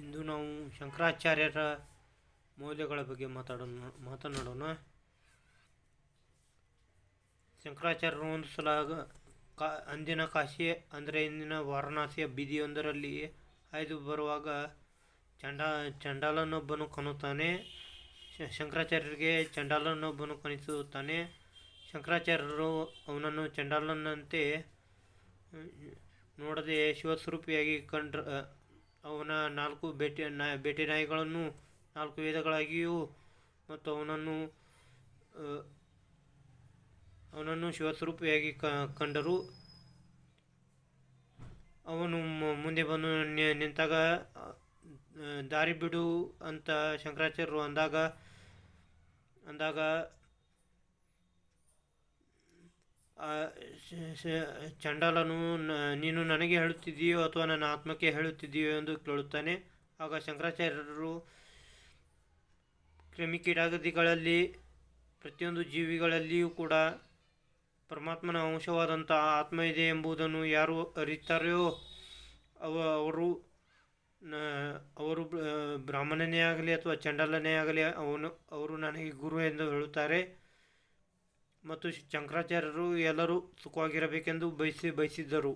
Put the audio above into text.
ಇಂದು ನಾವು ಶಂಕರಾಚಾರ್ಯರ ಮೌಲ್ಯಗಳ ಬಗ್ಗೆ ಮಾತನಾಡೋಣ. ಶಂಕರಾಚಾರ್ಯರು ಒಂದು ಸಲ ಅಂದಿನ ಕಾಶಿ ಅಂದರೆ ಇಂದಿನ ವಾರಣಾಸಿಯ ಬೀದಿಯೊಂದರಲ್ಲಿ ಹಾಯ್ದು ಬರುವಾಗ ಚಂಡಾಲನೊಬ್ಬನು ಕಾಣುತ್ತಾನೆ. ಶಂಕರಾಚಾರ್ಯರಿಗೆ ಚಂಡಾಲನೊಬ್ಬನು ಕಾಣಿಸುತ್ತಾನೆ. ಶಂಕರಾಚಾರ್ಯರು ಅವನನ್ನು ಚಂಡಾಲನಂತೆ ನೋಡದೆ ಶಿವಸ್ವರೂಪಿಯಾಗಿ ಅವನ 4 ಬೇಟೆ ನಾಯಿಗಳನ್ನು 4 ವೇದಗಳಾಗಿಯೂ ಮತ್ತು ಅವನನ್ನು ಶಿವಸ್ವರೂಪಿಯಾಗಿ ಕಂಡರು. ಅವನು ಮುಂದೆ ಬಂದು ನಿಂತಾಗ ದಾರಿ ಬಿಡು ಅಂತ ಶಂಕರಾಚಾರ್ಯರು ಅಂದಾಗ ಚಂಡಾಲನು, ನೀನು ನನಗೆ ಹೇಳುತ್ತಿದ್ದೀಯೋ ಅಥವಾ ನನ್ನ ಆತ್ಮಕ್ಕೆ ಹೇಳುತ್ತಿದ್ದೀಯೋ ಎಂದು ಕೇಳುತ್ತಾನೆ. ಆಗ ಶಂಕರಾಚಾರ್ಯರು, ಕ್ರಿಮಿಕೀಟಾದಿಗಳಲ್ಲಿ ಪ್ರತಿಯೊಂದು ಜೀವಿಗಳಲ್ಲಿಯೂ ಕೂಡ ಪರಮಾತ್ಮನ ಅಂಶವಾದಂಥ ಆತ್ಮ ಇದೆ ಎಂಬುದನ್ನು ಯಾರು ಅರಿತಾರೆಯೋ ಅವರು ಬ್ರಾಹ್ಮಣನೇ ಆಗಲಿ ಅಥವಾ ಚಂಡಾಲನೇ ಆಗಲಿ ಅವರು ನನಗೆ ಗುರು ಎಂದು ಹೇಳುತ್ತಾರೆ. ಮತ್ತು ಶಂಕರಾಚಾರ್ಯರು ಎಲ್ಲರೂ ಸುಖವಾಗಿರಬೇಕೆಂದು ಬಯಸಿದ್ದರು.